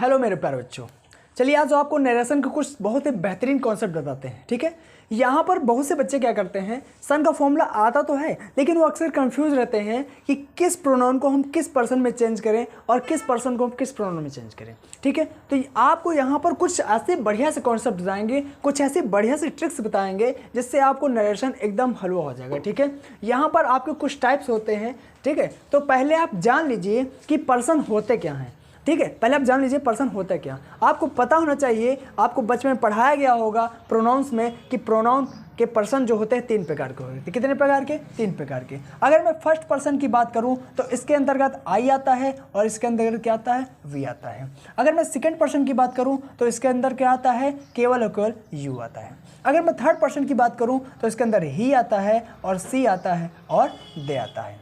Hello मेरे प्यारे बच्चों, चलिए आज आपको नरेशन के कुछ बहुत ही बेहतरीन कॉन्सेप्ट बताते हैं। ठीक है, यहाँ पर बहुत से बच्चे क्या करते हैं, सन का फॉर्मूला आता तो है लेकिन वो अक्सर कंफ्यूज रहते हैं कि किस प्रोनाउन को हम किस पर्सन में चेंज करें और किस पर्सन को हम किस प्रोनाउन में चेंज करें। ठीक है, तो आपको यहाँ पर कुछ ऐसे बढ़िया से कॉन्सेप्ट बताएंगे, कुछ ऐसी बढ़िया से ट्रिक्स बताएंगे जिससे आपको नरेशन एकदम हलवा हो जाएगा। ठीक है, यहाँ पर आपके कुछ टाइप्स होते हैं। ठीक है, तो पहले आप जान लीजिए कि पर्सन होते क्या हैं। ठीक है, पहले आप जान लीजिए पर्सन होता है क्या। आपको पता होना चाहिए, आपको बचपन में पढ़ाया गया होगा प्रोनाउंस में कि प्रोनाउन के पर्सन जो होते हैं 3 प्रकार के होते हैं। कितने प्रकार के? 3 प्रकार के। अगर मैं फर्स्ट पर्सन की बात करूं तो इसके अंतर्गत आई आता है और इसके अंतर्गत क्या आता है? वी आता है। अगर मैं सेकंड पर्सन की बात करूं तो इसके अंदर क्या आता है? केवल और केवल यू आता है। अगर मैं थर्ड पर्सन की बात करूं तो इसके अंदर ही आता है और सी आता है और दे आता है।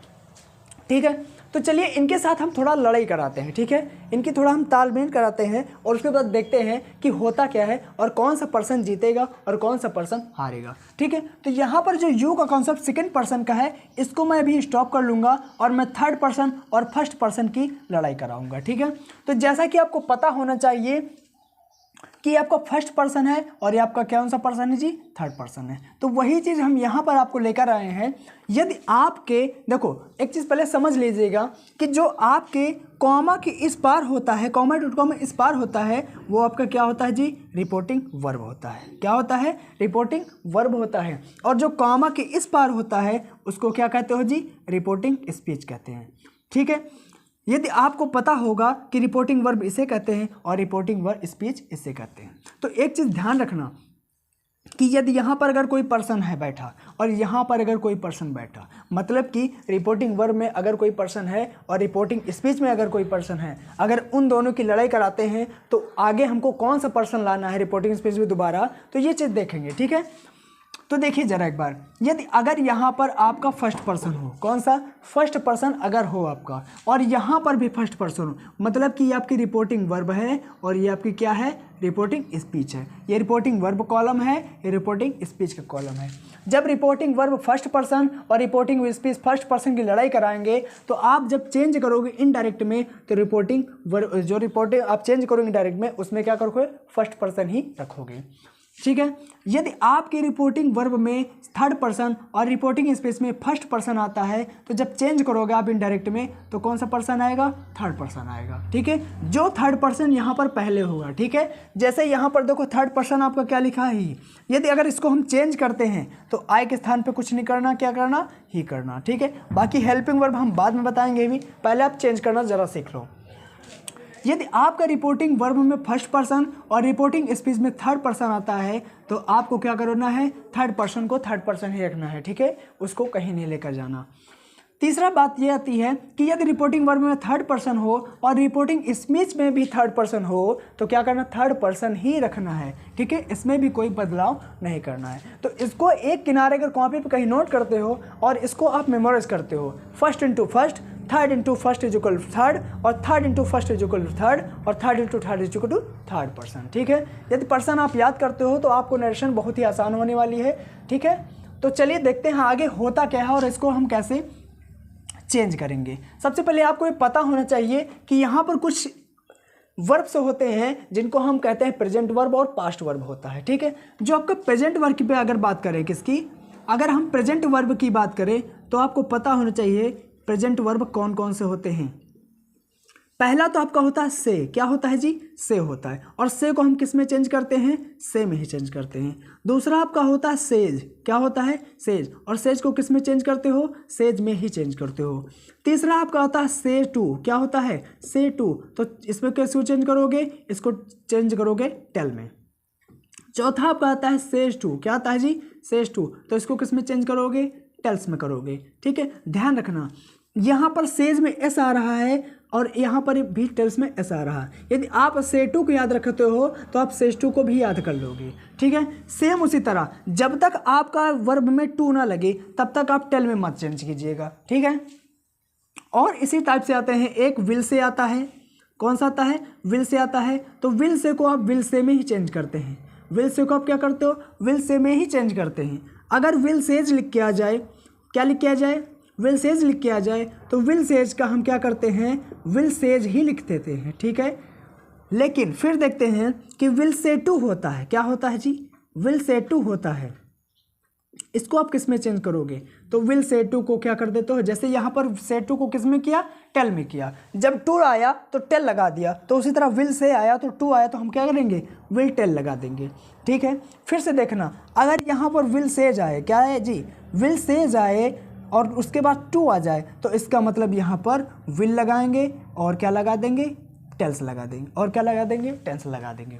ठीक है, तो चलिए इनके साथ हम थोड़ा लड़ाई कराते हैं। ठीक है, इनकी थोड़ा हम तालमेल कराते हैं और उसके बाद देखते हैं कि होता क्या है और कौन सा पर्सन जीतेगा और कौन सा पर्सन हारेगा। ठीक है, तो यहाँ पर जो यू का कॉन्सेप्ट सेकंड पर्सन का है, इसको मैं अभी स्टॉप कर लूँगा और मैं थर्ड पर्सन और फर्स्ट पर्सन की लड़ाई कराऊँगा। ठीक है, तो जैसा कि आपको पता होना चाहिए कि आपका फर्स्ट पर्सन है और ये आपका कौन सा पर्सन है जी? थर्ड पर्सन है। तो वही चीज़ हम यहाँ पर आपको लेकर आए हैं। यदि आपके देखो एक चीज़ पहले समझ लीजिएगा कि जो आपके कॉमा के इस पार होता है, कॉमा डॉट कॉमा इस पार होता है, वो आपका क्या होता है जी? रिपोर्टिंग वर्ब होता है। क्या होता है? रिपोर्टिंग वर्ब होता है। और जो कॉमा के इस पार होता है उसको क्या कहते हो जी? रिपोर्टिंग स्पीच कहते हैं। ठीक है, यदि आपको पता होगा कि रिपोर्टिंग वर्ब इसे कहते हैं और रिपोर्टिंग वर्ब स्पीच इसे कहते हैं, तो एक चीज़ ध्यान रखना कि यदि यहाँ पर अगर कोई पर्सन है बैठा और यहाँ पर अगर कोई पर्सन बैठा, मतलब कि रिपोर्टिंग वर्ब में अगर कोई पर्सन है और रिपोर्टिंग स्पीच में अगर कोई पर्सन है, अगर उन दोनों की लड़ाई कराते हैं तो आगे हमको कौन सा पर्सन लाना है रिपोर्टिंग स्पीच में दोबारा, तो ये चीज़ देखेंगे। ठीक है, तो देखिए जरा एक बार, यदि अगर यहाँ पर आपका फर्स्ट पर्सन हो, कौन सा? फर्स्ट पर्सन अगर हो आपका, और यहाँ पर भी फर्स्ट पर्सन हो, मतलब कि ये आपकी रिपोर्टिंग वर्ब है और ये आपकी क्या है? रिपोर्टिंग स्पीच है। ये रिपोर्टिंग वर्ब कॉलम है, ये रिपोर्टिंग स्पीच का कॉलम है। जब रिपोर्टिंग वर्ब फर्स्ट पर्सन और रिपोर्टिंग स्पीच फर्स्ट पर्सन की लड़ाई कराएंगे तो आप जब चेंज करोगे इनडायरेक्ट में तो रिपोर्टिंग वर्ब जो रिपोर्टिंग आप चेंज करोगे इनडायरेक्ट में उसमें क्या करोगे? फर्स्ट पर्सन ही रखोगे। ठीक है, यदि आपकी रिपोर्टिंग वर्ब में थर्ड पर्सन और रिपोर्टिंग स्पेस में फर्स्ट पर्सन आता है तो जब चेंज करोगे आप इनडायरेक्ट में तो कौन सा पर्सन आएगा? थर्ड पर्सन आएगा। ठीक है, जो थर्ड पर्सन यहाँ पर पहले होगा। ठीक है, जैसे यहाँ पर देखो थर्ड पर्सन आपका क्या लिखा है? ही। यदि अगर इसको हम चेंज करते हैं तो आई के स्थान पर कुछ नहीं करना, क्या करना? ही करना। ठीक है, बाकी हेल्पिंग वर्ब हम बाद में बताएंगे भी, पहले आप चेंज करना ज़रा सीख लो। यदि आपका रिपोर्टिंग वर्ब में फर्स्ट पर्सन और रिपोर्टिंग स्पीच में थर्ड पर्सन आता है तो आपको क्या करना है? थर्ड पर्सन को थर्ड पर्सन ही रखना है। ठीक है, उसको कहीं नहीं लेकर जाना। तीसरा बात ये आती है कि यदि रिपोर्टिंग वर्ब में थर्ड पर्सन हो और रिपोर्टिंग स्पीच में भी थर्ड पर्सन हो तो क्या करना? थर्ड पर्सन ही रखना है। ठीक है, इसमें भी कोई बदलाव नहीं करना है। तो इसको एक किनारे अगर कॉपी पर कहीं नोट करते हो और इसको आप मेमोराइज करते हो, first into first, third into first is equal to third, और third into first is equal to third, और third into third is equal to third person. ठीक है, यदि पर्सन आप याद करते हो तो आपको नरेशन बहुत ही आसान होने वाली है। ठीक है, तो चलिए देखते हैं आगे होता क्या है और इसको हम कैसे चेंज करेंगे। सबसे पहले आपको ये पता होना चाहिए कि यहाँ पर कुछ वर्ब्स होते हैं जिनको हम कहते हैं प्रेजेंट वर्ब और पास्ट वर्ब होता है। ठीक है, जो आपका प्रेजेंट वर्ब पे अगर बात करें किसकी, अगर हम प्रेजेंट वर्ब की बात करें तो आपको पता होना चाहिए प्रेजेंट वर्ब कौन कौन से होते हैं। पहला तो आपका होता है से। क्या होता है जी? से होता है, और से को हम किस में चेंज करते हैं? से में ही चेंज करते हैं। दूसरा आपका होता है सेज। क्या होता है? सेज, और सेज को किस में चेंज करते हो? सेज में ही चेंज करते हो। तीसरा आपका होता है से टू। क्या होता है? से टू, तो इसमें कैसे चेंज करोगे? इसको चेंज करोगे टेल में। चौथा आपका आता है सेज टू। क्या आता है जी? सेज टू, तो इसको किस में चेंज करोगे? टेल्स में करोगे। ठीक है, ध्यान रखना यहाँ पर सेज में एस आ रहा है और यहाँ पर भी टेल्स में एस आ रहा है। यदि आप से टू को याद रखते हो तो आप सेज टू को भी याद कर लोगे। ठीक है, सेम उसी तरह जब तक आपका वर्ब में टू ना लगे तब तक आप टेल में मत चेंज कीजिएगा। ठीक है, और इसी टाइप से आते हैं, एक विल से आता है। कौन सा आता है? विल से आता है, तो विल से को आप विल से में ही चेंज करते हैं। विल से को आप क्या करते हो? विल से में ही चेंज करते हैं। अगर विल सेज लिख के आ जाए, क्या लिख के आ जाए? विल सेज लिख के आ जाए तो विल सेज का हम क्या करते हैं? विल सेज ही लिख देते हैं। ठीक है, लेकिन फिर देखते हैं कि विल से टू होता है, क्या होता है जी, विल से टू होता है। इसको आप किस में चेंज करोगे, तो विल से टू को क्या कर देते हो, जैसे यहाँ पर से टू को किस में किया, टेल में किया। जब टू आया तो टेल लगा दिया, तो उसी तरह विल से आया तो टू आया तो हम क्या करेंगे, विल टेल लगा देंगे। ठीक है, फिर से देखना, अगर यहाँ पर विल से जाए, क्या है जी, विल से जाए और उसके बाद टू आ जाए, तो इसका मतलब यहाँ पर विल लगाएंगे और क्या लगा देंगे, टेल्स लगा देंगे, और क्या लगा देंगे, टेंस लगा देंगे।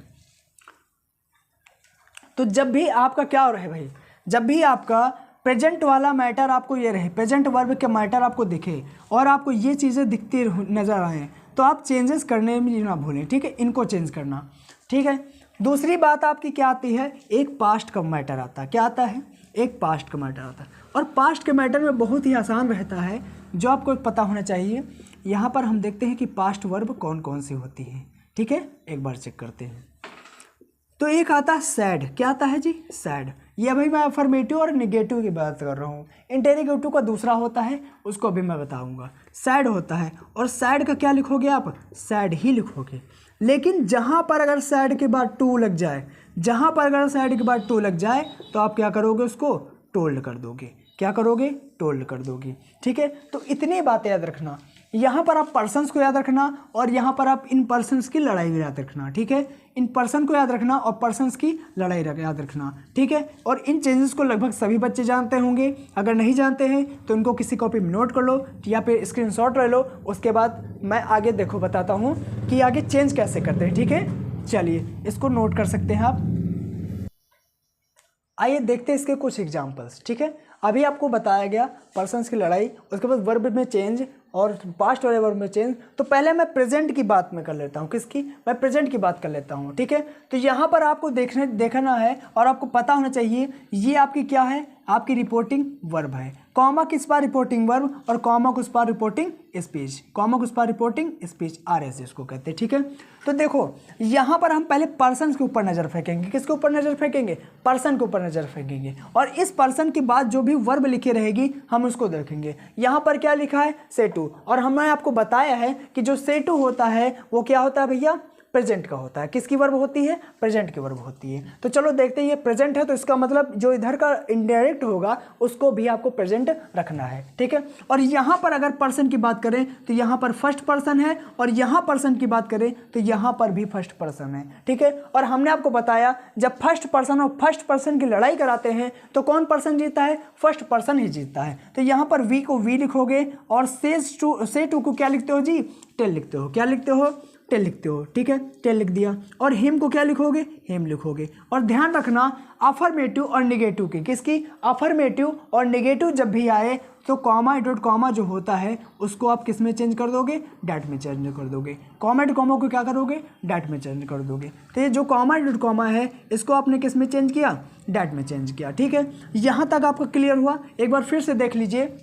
तो जब भी आपका क्या रहे भाई, जब भी आपका प्रेजेंट वाला मैटर आपको ये रहे, प्रेजेंट वर्ब के मैटर आपको दिखे और आपको ये चीज़ें दिखती नज़र आए, तो आप चेंजेस करने में ना भूलें। ठीक है, इनको चेंज करना। ठीक है, दूसरी बात आपकी क्या आती है, एक पास्ट का मैटर आता है। क्या आता है, एक पास्ट का मैटर आता है, और पास्ट के मैटर में बहुत ही आसान रहता है, जो आपको पता होना चाहिए। यहाँ पर हम देखते हैं कि पास्ट वर्ब कौन कौन सी होती है। ठीक है, एक बार चेक करते हैं। तो एक आता है सैड, क्या आता है जी, सैड। ये भाई मैं अफर्मेटिव और निगेटिव की बात कर रहा हूँ, इंटेरोगेटिव का दूसरा होता है, उसको अभी मैं बताऊँगा। सैड होता है, और सैड का क्या लिखोगे आप, सैड ही लिखोगे। लेकिन जहाँ पर अगर सैड के बाद टू लग जाए, जहाँ पर अगर सैड के बाद टू लग जाए, तो आप क्या करोगे, उसको टोल्ड कर दोगे। क्या करोगे, टोल्ड कर दोगे। ठीक है, तो इतनी बातें याद रखना। यहाँ पर आप पर्सन्स को याद रखना, और यहाँ पर आप इन पर्सन्स की लड़ाई भी याद रखना। ठीक है, इन पर्सन को याद रखना और पर्सन्स की लड़ाई याद रखना। ठीक है, और इन चेंजेस को लगभग सभी बच्चे जानते होंगे। अगर नहीं जानते हैं तो इनको किसी कॉपी में नोट कर लो या फिर स्क्रीनशॉट ले लो। उसके बाद मैं आगे देखो बताता हूँ कि आगे चेंज कैसे करते हैं। ठीक है, चलिए इसको नोट कर सकते हैं आप। आइए देखते हैं इसके कुछ एग्जाम्पल्स। ठीक है, अभी आपको बताया गया पर्सन्स की लड़ाई, उसके बाद वर्ब में चेंज और पास्ट वाले वर्ब में चेंज। तो पहले मैं प्रेजेंट की बात में कर लेता हूँ, किसकी, मैं प्रेजेंट की बात कर लेता हूँ। ठीक है, तो यहाँ पर आपको देखना है और आपको पता होना चाहिए, ये आपकी क्या है, आपकी रिपोर्टिंग वर्ब है। कॉमा किस पर रिपोर्टिंग वर्ब, और कॉमा किस पर रिपोर्टिंग स्पीच, कॉमा किस पर रिपोर्टिंग स्पीच, RS जिसको कहते हैं। ठीक है, तो देखो यहाँ पर हम पहले पर्सन के ऊपर नज़र फेंकेंगे। किसके ऊपर नज़र फेंकेंगे, पर्सन के ऊपर नज़र फेंकेंगे, और इस पर्सन के बाद जो भी वर्ब लिखी रहेगी हम उसको देखेंगे। यहाँ पर क्या लिखा है, से टू, और हमने आपको बताया है कि जो से टू होता है वो क्या होता है भैया, प्रेजेंट का होता है। किसकी वर्ब होती है, प्रेजेंट की वर्ब होती है। तो चलो देखते हैं, ये प्रेजेंट है तो इसका मतलब जो इधर का इनडायरेक्ट होगा उसको भी आपको प्रेजेंट रखना है। ठीक है, और यहाँ पर अगर पर्सन की बात करें तो यहाँ पर फर्स्ट पर्सन है, और यहाँ पर्सन की बात करें तो यहाँ पर भी फर्स्ट पर्सन है। ठीक है, और हमने आपको बताया जब फर्स्ट पर्सन और फर्स्ट पर्सन की लड़ाई कराते हैं तो कौन पर्सन जीतता है, फर्स्ट पर्सन ही जीतता है। तो यहाँ पर वी को वी लिखोगे, और से टू को क्या लिखते हो जी, टेल लिखते हो। क्या लिखते हो, टेल लिखते हो। ठीक है, टेल लिख दिया, और हिम को क्या लिखोगे, हिम लिखोगे। और ध्यान रखना अफर्मेटिव और निगेटिव की, किसकी, अफर्मेटिव और निगेटिव जब भी आए तो कॉमा डॉट कॉमा जो होता है उसको आप किस में चेंज कर दोगे, डैट में चेंज कर दोगे। कॉमा डॉट कॉमा को क्या करोगे, डैट में चेंज कर दोगे। तो ये जो कॉमा डॉट कॉमा है इसको आपने किस में चेंज किया, डैट में चेंज किया। ठीक है, यहाँ तक आपका क्लियर हुआ। एक बार फिर से देख लीजिए,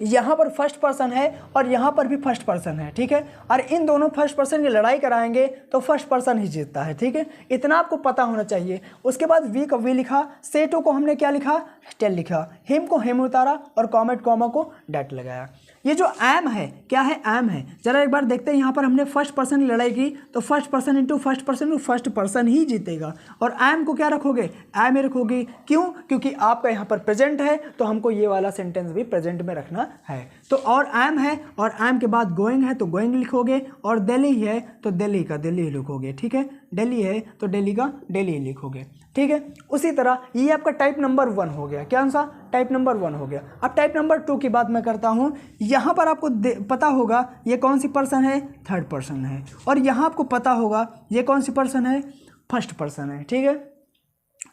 यहाँ पर फर्स्ट पर्सन है और यहाँ पर भी फर्स्ट पर्सन है। ठीक है, और इन दोनों फर्स्ट पर्सन की लड़ाई कराएंगे तो फर्स्ट पर्सन ही जीतता है। ठीक है, इतना आपको पता होना चाहिए। उसके बाद वी का वी लिखा, से टू को हमने क्या लिखा, टेल लिखा, हिम को हिम उतारा, और कॉमेट कॉमा को डैट लगाया। ये जो एम है, क्या है, एम है। जरा एक बार देखते हैं, यहाँ पर हमने फर्स्ट पर्सन की लड़ाई की तो first person into first person तो फर्स्ट पर्सन ही जीतेगा। और एम को क्या रखोगे, एम में रखोगे। क्यों, क्योंकि आपका यहाँ पर प्रेजेंट है तो हमको ये वाला सेंटेंस भी प्रेजेंट में रखना है। तो और एम है, और एम के बाद गोइंग है तो गोइंग लिखोगे, और दिल्ली है तो दिल्ली का दिल्ली लिखोगे। ठीक है, दिल्ली है तो दिल्ली का दिल्ली लिखोगे। ठीक है, उसी तरह ये आपका टाइप नंबर 1 हो गया। क्या सा, टाइप नंबर 1 हो गया। अब टाइप नंबर 2 की बात मैं करता हूँ। यहाँ पर आपको पता होगा ये कौन सी पर्सन है, थर्ड पर्सन है, और यहाँ आपको पता होगा ये कौन सी पर्सन है, फर्स्ट पर्सन है। ठीक है,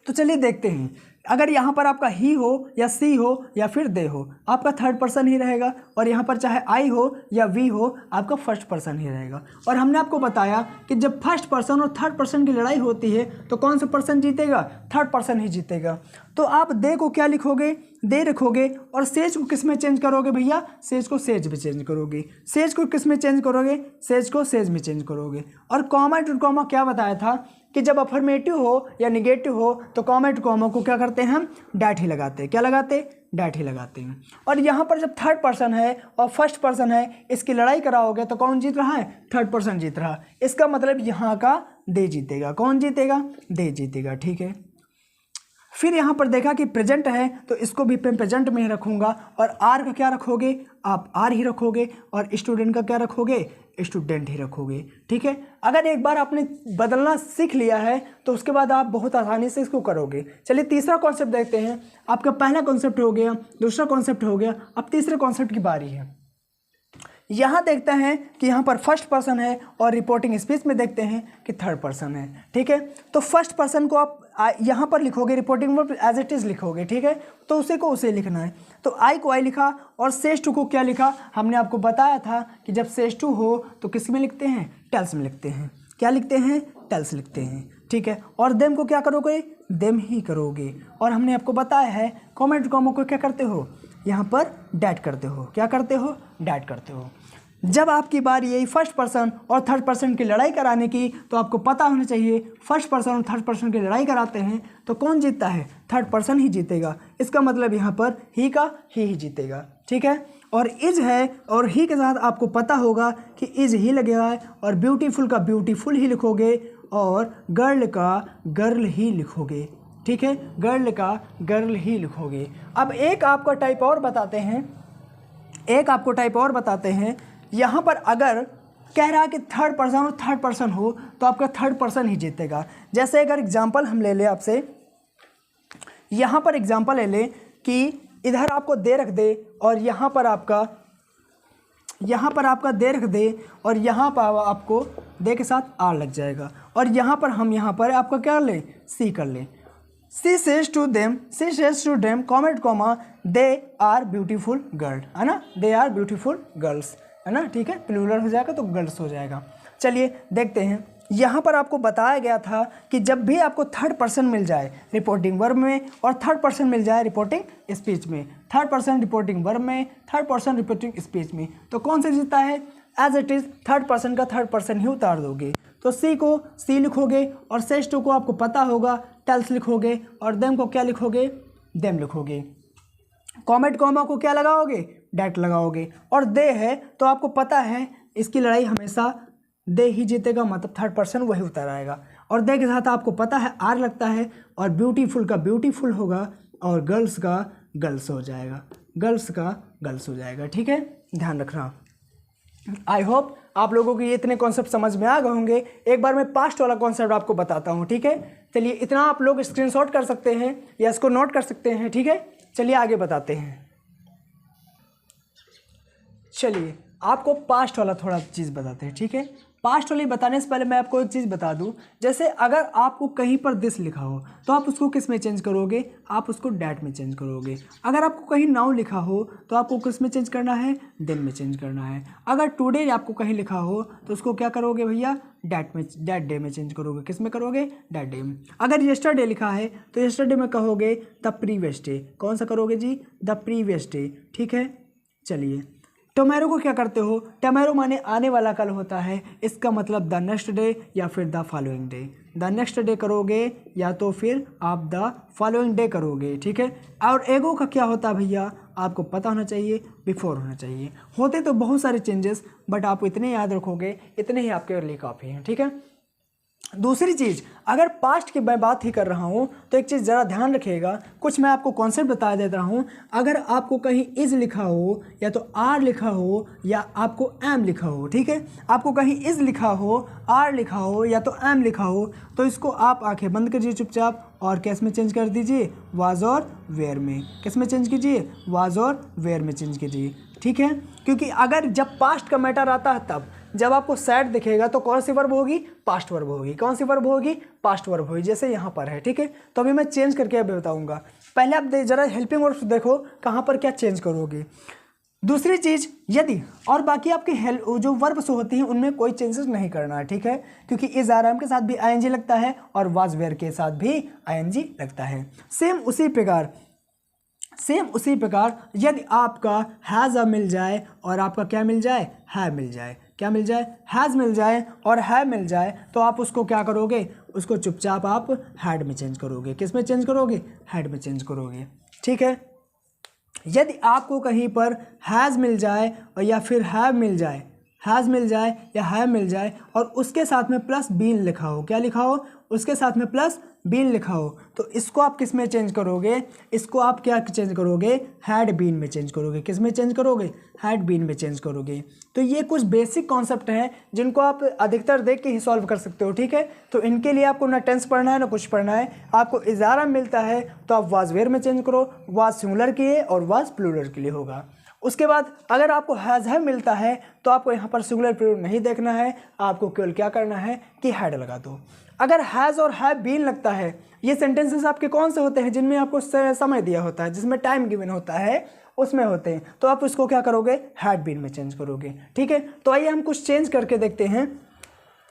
तो चलिए देखते हैं। अगर यहाँ पर आपका ही हो या सी हो या फिर दे हो, आपका थर्ड पर्सन ही रहेगा, और यहाँ पर चाहे आई हो या वी हो आपका फर्स्ट पर्सन ही रहेगा। और हमने आपको बताया कि जब फर्स्ट पर्सन और थर्ड पर्सन की लड़ाई होती है तो कौन सा पर्सन जीतेगा, थर्ड पर्सन ही जीतेगा। तो आप दे को क्या लिखोगे, दे रखोगे, और सेज को किस में चेंज करोगे भैया, सेज को सेज में चेंज करोगे। सेज को किस में चेंज करोगे, सेज को सेज में चेंज करोगे। और कॉमा टू कॉमा क्या बताया था कि जब अफर्मेटिव हो या निगेटिव हो तो कॉमेट कॉमा को क्या करते हैं हम, डैट ही लगाते हैं। क्या लगाते, डैट ही लगाते हैं। और यहाँ पर जब थर्ड पर्सन है और फर्स्ट पर्सन है, इसकी लड़ाई कराओगे तो कौन जीत रहा है, थर्ड पर्सन जीत रहा। इसका मतलब यहाँ का दे जीतेगा। कौन जीतेगा, दे जीतेगा। ठीक है, फिर यहाँ पर देखा कि प्रेजेंट है तो इसको भी प्रेजेंट में ही रखूँगा, और आर का क्या रखोगे, आप आर ही रखोगे, और स्टूडेंट का क्या रखोगे, स्टूडेंट ही रखोगे। ठीक है, अगर एक बार आपने बदलना सीख लिया है तो उसके बाद आप बहुत आसानी से इसको करोगे। चलिए तीसरा कॉन्सेप्ट देखते हैं। आपका पहला कॉन्सेप्ट हो गया, दूसरा कॉन्सेप्ट हो गया, अब तीसरे कॉन्सेप्ट की बारी है। यहाँ देखते हैं कि यहाँ पर फर्स्ट पर्सन है और रिपोर्टिंग स्पीच में देखते हैं कि थर्ड पर्सन है। ठीक है, तो फर्स्ट पर्सन को आप यहाँ पर लिखोगे, reporting verb as it is लिखोगे। ठीक है, तो उसे को उसे लिखना है। तो आई को आई लिखा और सेज टू को क्या लिखा, हमने आपको बताया था कि जब सेज टू हो तो किस में लिखते हैं, टेल्स में लिखते हैं। क्या लिखते हैं, टेल्स लिखते हैं। ठीक है, और देम को क्या करोगे, देम ही करोगे। और हमने आपको बताया है कॉमेट कॉमा को क्या करते हो, यहाँ पर डैट करते हो। क्या करते हो, डैट करते हो। जब आपकी बारी यही फर्स्ट पर्सन और थर्ड पर्सन की लड़ाई कराने की, तो आपको पता होना चाहिए फर्स्ट पर्सन और थर्ड पर्सन की लड़ाई कराते हैं तो कौन जीतता है, थर्ड पर्सन ही जीतेगा। इसका मतलब यहाँ पर ही का ही जीतेगा। ठीक है, और इज है और ही के साथ आपको पता होगा कि इज ही लगेगा, और ब्यूटीफुल का ब्यूटीफुल ही लिखोगे, और गर्ल का गर्ल ही लिखोगे। ठीक है, गर्ल का गर्ल ही लिखोगे। अब एक आपका टाइप और बताते हैं, एक आपको टाइप और बताते हैं। यहाँ पर अगर कह रहा है कि थर्ड पर्सन और थर्ड पर्सन हो तो आपका थर्ड पर्सन ही जीतेगा। जैसे अगर एग्जांपल हम ले लें आपसे, यहाँ पर एग्जांपल ले लें कि इधर आपको दे रख दे और यहाँ पर आपका दे रख दे, और यहाँ पर आपको दे के साथ आर लग जाएगा, और यहाँ पर आपका क्या लें, सी कर लें। She says to them comet comma they are beautiful girl, है ना, दे आर ब्यूटीफुल गर्ल्स, है ना। ठीक है, प्लूरल हो जाएगा तो गर्ल्स हो जाएगा। चलिए देखते हैं, यहाँ पर आपको बताया गया था कि जब भी आपको थर्ड पर्सन मिल जाए रिपोर्टिंग वर्ब में और थर्ड पर्सन मिल जाए रिपोर्टिंग स्पीच में, थर्ड पर्सन रिपोर्टिंग वर्ब में, थर्ड पर्सन रिपोर्टिंग स्पीच में, तो कौन से जीता है, as it is third person का थर्ड पर्सन ही उतार दोगे। तो सी को सी लिखोगे, और सेज टू को आपको पता होगा टेल्स लिखोगे, और देम को क्या लिखोगे, देम लिखोगे। कॉमेट कॉमा को क्या लगाओगे, डैट लगाओगे, और दे है तो आपको पता है इसकी लड़ाई हमेशा दे ही जीतेगा, मतलब थर्ड पर्सन वही उतर आएगा। और दे के साथ आपको पता है आर लगता है, और ब्यूटीफुल का ब्यूटीफुल होगा, और गर्ल्स का गर्ल्स हो जाएगा, गर्ल्स का गर्ल्स हो जाएगा। ठीक है, ध्यान रखना। आई होप आप लोगों को ये इतने कॉन्सेप्ट समझ में आ गए होंगे। एक बार मैं पास्ट वाला कॉन्सेप्ट आपको बताता हूँ। ठीक है, चलिए इतना आप लोग स्क्रीनशॉट कर सकते हैं या इसको नोट कर सकते हैं। ठीक है, चलिए आगे बताते हैं। चलिए आपको पास्ट वाला थोड़ा चीज़ बताते हैं। ठीक है, पास्ट वाली बताने से पहले मैं आपको एक चीज़ बता दूं, जैसे अगर आपको कहीं पर दिस लिखा हो तो आप उसको किस में चेंज करोगे, आप उसको डैट में चेंज करोगे। अगर आपको कहीं नाउ लिखा हो तो आपको किस में चेंज करना है, देन में चेंज करना है। अगर टुडे आपको कहीं लिखा हो तो उसको क्या करोगे भैया, डैट डे में चेंज करोगे। किस में करोगे, डैट डे में। अगर यस्टरडे लिखा है तो यस्टरडे में कहोगे द प्रीवियस डे। कौन सा करोगे जी, द प्रीवियस डे। ठीक है, चलिए टोमेरो को क्या करते हो, टोमेरो माने आने वाला कल होता है, इसका मतलब द नेक्स्ट डे या फिर the following day. The next day करोगे या तो फिर आप द फॉलोइंग डे करोगे। ठीक है, और एगो का क्या होता है भैया, आपको पता होना चाहिए, बिफोर होना चाहिए। होते तो बहुत सारे चेंजेस, बट आप इतने याद रखोगे, इतने ही आपके लिए काफ़ी हैं। ठीक है, दूसरी चीज़, अगर पास्ट की मैं बात ही कर रहा हूँ तो एक चीज़ ज़रा ध्यान रखिएगा, कुछ मैं आपको कॉन्सेप्ट बता देता हूँ। अगर आपको कहीं इज़ लिखा हो या तो आर लिखा हो या आपको एम लिखा हो, ठीक है, आपको कहीं इज़ लिखा हो, आर लिखा हो या तो एम लिखा हो, तो इसको आप आंखें बंद कीजिए चुपचाप और किस में चेंज कर दीजिए, वाज और वेयर में। किस में चेंज कीजिए, वाज और वेयर में चेंज कीजिए। ठीक है, क्योंकि अगर जब पास्ट का मैटर आता है तब जब आपको सैड दिखेगा तो कौन सी वर्ब होगी, पास्ट वर्ब होगी। कौन सी वर्ब होगी, पास्ट वर्ब होगी, जैसे यहाँ पर है। ठीक है, तो अभी मैं चेंज करके अभी बताऊँगा। पहले आप ज़रा हेल्पिंग वर्ब्स देखो कहाँ पर क्या चेंज करोगे। दूसरी चीज़, यदि और बाकी आपके जो वर्ब्स होती हैं उनमें कोई चेंजेस नहीं करना है। ठीक है, क्योंकि इज आर एम के साथ भी आईएनजी लगता है और वाज वेयर के साथ भी आईएनजी लगता है। सेम उसी प्रकार यदि आपका हैज़ मिल जाए और आपका क्या मिल जाए, है मिल जाए, क्या मिल जाए, हैज़ मिल जाए और है मिल जाए, तो आप उसको क्या करोगे, उसको चुपचाप आप हैड में चेंज करोगे। किस में चेंज करोगे? हैड में चेंज करोगे। ठीक है। यदि आपको कहीं पर हैज़ मिल जाए और या फिर हैव मिल जाए, हैज़ मिल जाए या हैव मिल जाए और उसके साथ में प्लस बीन लिखा हो, क्या लिखा हो? उसके साथ में प्लस बीन लिखा हो, तो इसको आप किस में चेंज करोगे? इसको आप क्या चेंज करोगे? हैड बीन में चेंज करोगे। किस में चेंज करोगे? हैड बीन में चेंज करोगे। तो ये कुछ बेसिक कॉन्सेप्ट हैं जिनको आप अधिकतर देख के ही सॉल्व कर सकते हो। ठीक है। तो इनके लिए आपको ना टेंस पढ़ना है ना कुछ पढ़ना है। आपको इजारा मिलता है तो आप वाज वेयर में चेंज करो, वाज सिंगुलर के लिए और वाज प्लूरल के लिए होगा। उसके बाद अगर आपको हैज़ हैव मिलता है तो आपको यहाँ पर सिंगुलर प्लूरल नहीं देखना है, आपको केवल क्या करना है कि हैड लगा दो। अगर हैज़ और हैव बीन लगता है, ये सेंटेंसेस आपके कौन से होते हैं? जिनमें आपको समय दिया होता है, जिसमें टाइम गिवन होता है, उसमें होते हैं, तो आप उसको क्या करोगे? हैड बीन में चेंज करोगे। ठीक है। तो आइए हम कुछ चेंज करके देखते हैं।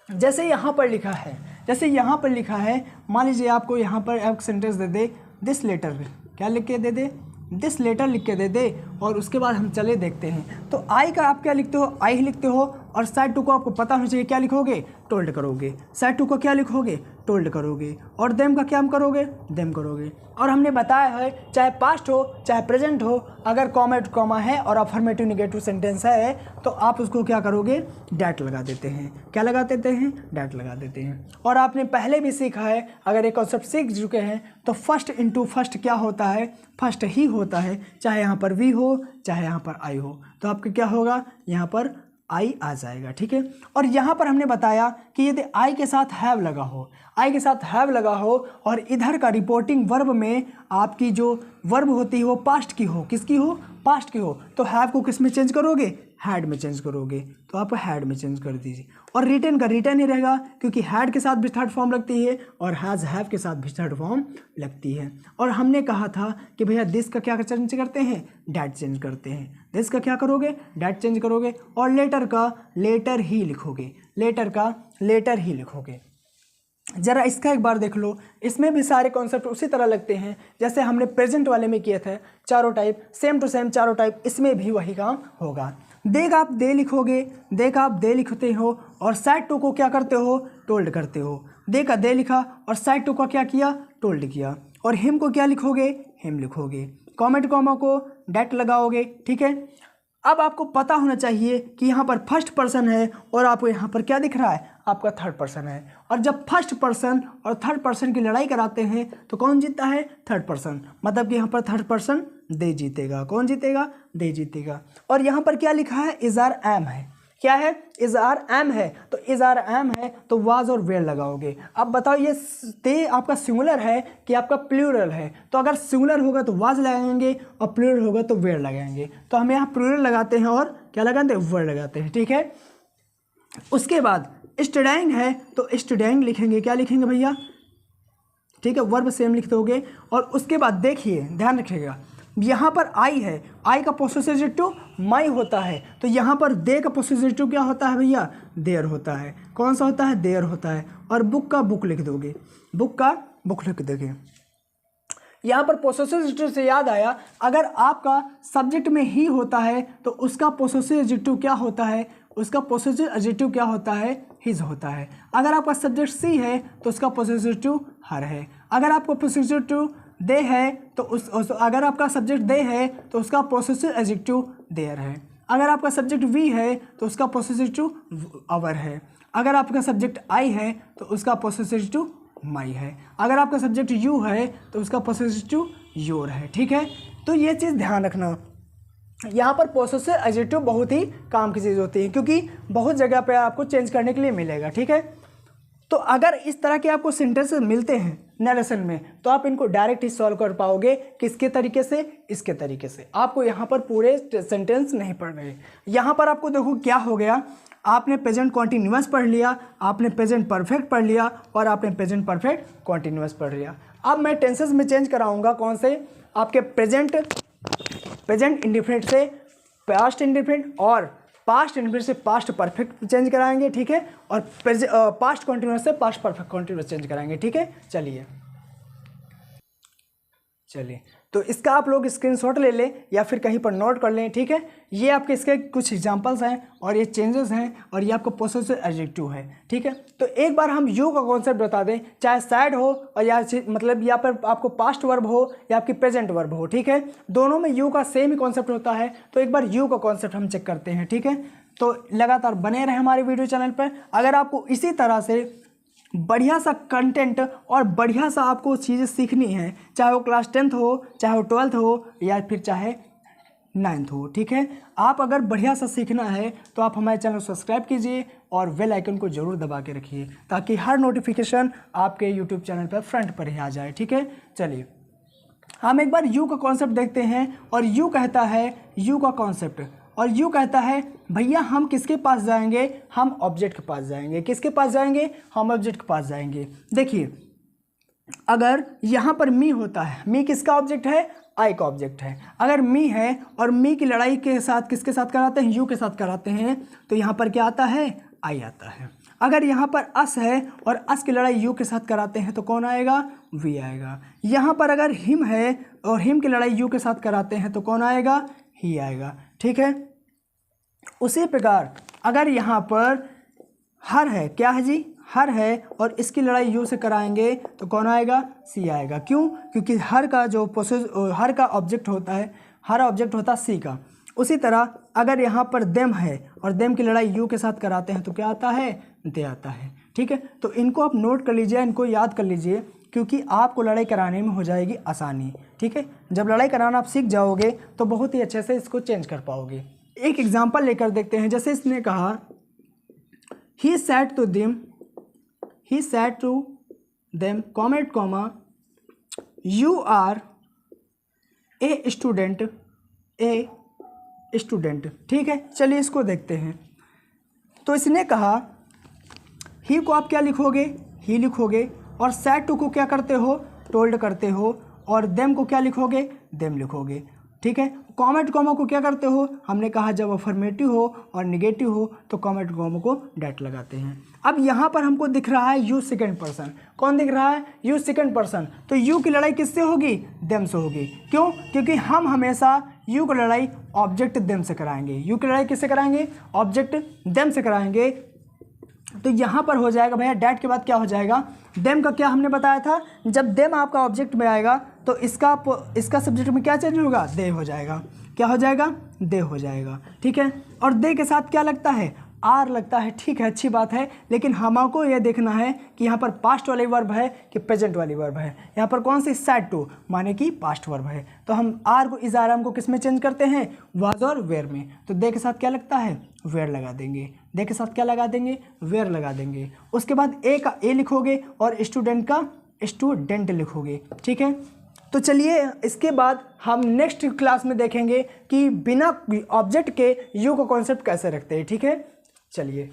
जैसे यहाँ पर लिखा है, मान लीजिए आपको यहाँ पर एक सेंटेंस दे दे, दिस लेटर, क्या लिख के दे दे? दिस लेटर लिख के दे दे, और उसके बाद हम चले देखते हैं। तो आई का आप क्या लिखते हो? आई ही लिखते हो, और साइड टू को आपको पता होना चाहिए क्या लिखोगे? टोल्ड करोगे। साइड टू को क्या लिखोगे? टोल्ड करोगे। और देम का क्या हम करोगे? देम करोगे। और हमने बताया है चाहे पास्ट हो चाहे प्रेजेंट हो, अगर कॉमा है और अफर्मेटिव नेगेटिव सेंटेंस है तो आप उसको क्या करोगे? डैट लगा देते हैं। क्या लगा देते हैं? डैट लगा देते हैं। और आपने पहले भी सीखा है, अगर एक कॉन्सेप्ट सीख चुके हैं तो फर्स्ट इंटू फर्स्ट क्या होता है? फर्स्ट ही होता है, चाहे यहाँ पर वी हो चाहे यहाँ पर आई हो, तो आपका क्या होगा? यहाँ पर आई आ जाएगा। ठीक है। और यहाँ पर हमने बताया कि यदि आई के साथ हैव लगा हो, और इधर का रिपोर्टिंग वर्ब में आपकी जो वर्ब होती है वो पास्ट की हो, किसकी हो? पास्ट की हो, तो हैव को किस में चेंज करोगे? हैड में चेंज करोगे। तो आप हैड में चेंज कर दीजिए। और रिटर्न का रिटर्न ही रहेगा, क्योंकि हैड के साथ भी थर्ड फॉर्म लगती है और हैज़ हैव के साथ भी थर्ड फॉर्म लगती है। और हमने कहा था कि भैया दिस का क्या चेंज करते हैं? डैट चेंज करते हैं। दिस का क्या करोगे? डैट चेंज करोगे। और लेटर का लेटर ही लिखोगे। ज़रा इसका एक बार देख लो, इसमें भी सारे कॉन्सेप्ट उसी तरह लगते हैं जैसे हमने प्रेजेंट वाले में किए थे। चारों टाइप सेम टू सेम, चारों टाइप इसमें भी वही काम होगा। देख आप दे लिखोगे, देख आप दे लिखते हो और साइड टू को क्या करते हो? टोल्ड करते हो। दे का दे लिखा और साइड टू का क्या किया? टोल्ड किया। और हिम को क्या लिखोगे? हिम लिखोगे। कॉमेंट कॉमा को डैट लगाओगे। ठीक है। अब आपको पता होना चाहिए कि यहाँ पर फर्स्ट पर्सन है और आपको यहाँ पर क्या दिख रहा है? आपका थर्ड पर्सन है। और जब फर्स्ट पर्सन और थर्ड पर्सन की लड़ाई कराते हैं तो कौन जीतता है? Third person. मतलब कि यहाँ पर थर्ड पर्सन दे जीतेगा। कौन जीतेगा? दे जीतेगा। और यहाँ पर क्या लिखा है? इज आर एम है। क्या है? इज आर एम है। तो इज आर एम है तो वाज और वेयर लगाओगे। अब बताओ ये ते आपका सिंगुलर है कि आपका प्लूरल है? तो अगर सिंगुलर होगा तो वाज लगाएंगे और प्लूरल होगा तो वेयर लगाएंगे। तो हम यहाँ प्लूरल लगाते हैं और क्या लगाते हैं? वेयर लगाते हैं। ठीक है। उसके बाद स्टूडेंट है तो स्टूडेंट लिखेंगे। क्या लिखेंगे भैया? ठीक है, वर्ब सेम लिख दोगे। और उसके बाद देखिए, ध्यान रखिएगा, यहाँ पर आई है, आई का पोसेसिव माई होता है, तो यहाँ पर दे का पोसेसिव क्या होता है भैया? देयर होता है। कौन सा होता है? देयर होता है। और बुक का बुक लिख दोगे, बुक का बुक लिख दोगे। यहाँ पर पोसेसिव से याद आया, अगर आपका सब्जेक्ट में ही होता है तो उसका पोसेसिव एडजेक्टिव क्या होता है? उसका पोसेसिव एडजेक्टिव क्या होता है? हिज होता है। अगर आपका सब्जेक्ट सी है तो उसका पोसेसिव एडजेक्टिव हर है। अगर आपका पोसेसिव एडजेक्टिव दे है तो अगर आपका सब्जेक्ट दे है तो उसका पोसेसिव एडजेक्टिव देयर है। अगर आपका सब्जेक्ट वी है तो उसका पोसेसिव एडजेक्टिव अवर है। अगर आपका सब्जेक्ट आई है तो उसका पोसेसिव एडजेक्टिव माई है। अगर आपका सब्जेक्ट यू है तो उसका पोसेसिव योर है। ठीक है। तो ये चीज़ ध्यान रखना, यहाँ पर पोसेसिव एडजेक्टिव बहुत ही काम की चीज़ होती है, क्योंकि बहुत जगह पे आपको चेंज करने के लिए मिलेगा। ठीक है। तो अगर इस तरह के आपको सेंटेंस मिलते हैं नरेशन में तो आप इनको डायरेक्ट ही सॉल्व कर पाओगे। किसके तरीके से? इसके तरीके से। आपको यहाँ पर पूरे सेंटेंस नहीं पढ़ने। यहाँ पर आपको देखो क्या हो गया, आपने प्रेजेंट कॉन्टिन्यूअस पढ़ लिया, आपने प्रेजेंट परफेक्ट पढ़ लिया और आपने प्रेजेंट परफेक्ट कॉन्टिन्यूअस पढ़ लिया। अब मैं टेंसेस में चेंज कराऊंगा। कौन से? आपके प्रेजेंट इंडिफिनिट से पास्ट इंडिफिनिट और पास्ट इंडिफिनिट से पास्ट परफेक्ट चेंज कराएंगे। ठीक है। और पास्ट कॉन्टिन्यूअस से पास्ट परफेक्ट कॉन्टिन्यूअस चेंज कराएंगे। ठीक है। चलिए तो इसका आप लोग स्क्रीनशॉट ले लें या फिर कहीं पर नोट कर लें, ठीक है। ये आपके इसके कुछ एग्जांपल्स हैं और ये चेंजेस हैं और ये आपको पोसेसिव एडजेक्टिव है, ठीक है। तो एक बार हम यू का कॉन्सेप्ट बता दें, चाहे सैड हो और या मतलब यहाँ पर आपको पास्ट वर्ब हो या आपकी प्रेजेंट वर्ब हो, ठीक है, दोनों में यू का सेम ही कॉन्सेप्ट होता है। तो एक बार यू का कॉन्सेप्ट हम चेक करते हैं, ठीक है। तो लगातार बने रहे हमारे वीडियो चैनल पर। अगर आपको इसी तरह से बढ़िया सा कंटेंट और बढ़िया सा आपको चीज़ें सीखनी है, चाहे वो क्लास 10th हो, चाहे वो 12th हो या फिर चाहे 9th हो, ठीक है। आप अगर बढ़िया सा सीखना है तो आप हमारे चैनल को सब्सक्राइब कीजिए और बेल आइकन को ज़रूर दबा के रखिए ताकि हर नोटिफिकेशन आपके यूट्यूब चैनल पर फ्रंट पर ही आ जाए, ठीक है। चलिए हम एक बार यू का कॉन्सेप्ट देखते हैं और यू कहता है, यू का कॉन्सेप्ट और यू कहता है भैया हम किसके पास जाएंगे, हम ऑब्जेक्ट के पास जाएंगे। किसके पास जाएंगे, हम ऑब्जेक्ट के पास जाएंगे। देखिए अगर यहाँ पर मी होता है, मी किसका ऑब्जेक्ट है, आई का ऑब्जेक्ट है। अगर मी है और मी की लड़ाई के साथ किसके साथ कराते हैं, यू के साथ कराते हैं, तो यहाँ पर क्या आता है, आई आता है। अगर यहाँ पर अस है और अस की लड़ाई यू के साथ कराते हैं तो कौन आएगा, वी आएगा। यहाँ पर अगर हिम है और हिम की लड़ाई यू के साथ कराते हैं तो कौन आएगा, ही आएगा, ठीक है। उसी प्रकार अगर यहाँ पर हर है, क्या है जी, हर है और इसकी लड़ाई यू से कराएंगे तो कौन आएगा, सी आएगा। क्यों, क्योंकि हर का जो हर का ऑब्जेक्ट होता है, हर ऑब्जेक्ट होता है सी का। उसी तरह अगर यहाँ पर देम है और देम की लड़ाई यू के साथ कराते हैं तो क्या आता है, दे आता है, ठीक है। तो इनको आप नोट कर लीजिए, इनको याद कर लीजिए क्योंकि आपको लड़ाई कराने में हो जाएगी आसानी, ठीक है। जब लड़ाई कराना आप सीख जाओगे तो बहुत ही अच्छे से इसको चेंज कर पाओगे। एक एग्जांपल लेकर देखते हैं। जैसे इसने कहा he said to them, he said to them comet comma you are a student, a student, ठीक है। चलिए इसको देखते हैं। तो इसने कहा ही को आप क्या लिखोगे, ही लिखोगे और सेड टू को क्या करते हो, टोल्ड करते हो और देम को क्या लिखोगे, देम लिखोगे, ठीक है। कॉमेट कॉमा को क्या करते हो, हमने कहा जब अफर्मेटिव हो और निगेटिव हो तो कॉमेट कॉमा को डैट लगाते हैं। अब यहाँ पर हमको दिख रहा है यू सेकंड पर्सन, कौन दिख रहा है, यू सेकंड पर्सन। तो यू की लड़ाई किससे होगी, देम से होगी। क्यों, क्योंकि हम हमेशा यू की लड़ाई ऑब्जेक्ट देम से कराएंगे। यू की लड़ाई किससे कराएंगे, ऑब्जेक्ट देम से कराएंगे। तो यहाँ पर हो जाएगा भैया डैट के बाद क्या हो जाएगा, देम का क्या हमने बताया था, जब देम आपका ऑब्जेक्ट में आएगा तो इसका सब्जेक्ट में क्या चेंज होगा, दे हो जाएगा। क्या हो जाएगा, दे हो जाएगा, ठीक है। और दे के साथ क्या लगता है, आर लगता है, ठीक है, अच्छी बात है। लेकिन हमको यह देखना है कि यहाँ पर पास्ट वाली वर्ब है कि प्रेजेंट वाली वर्ब है। यहाँ पर कौन सी, सेड टू माने कि पास्ट वर्ब है। तो हम आर को, इस आराम को किस में चेंज करते हैं, वाज और वेयर में। तो दे के साथ क्या लगता है, वेयर लगा देंगे। दे के साथ क्या लगा देंगे, वेयर लगा देंगे। उसके बाद ए का ए लिखोगे और स्टूडेंट का स्टूडेंट लिखोगे, ठीक है। तो चलिए इसके बाद हम नेक्स्ट क्लास में देखेंगे कि बिना ऑब्जेक्ट के यू का कॉन्सेप्ट कैसे रखते हैं, ठीक है। चलिए।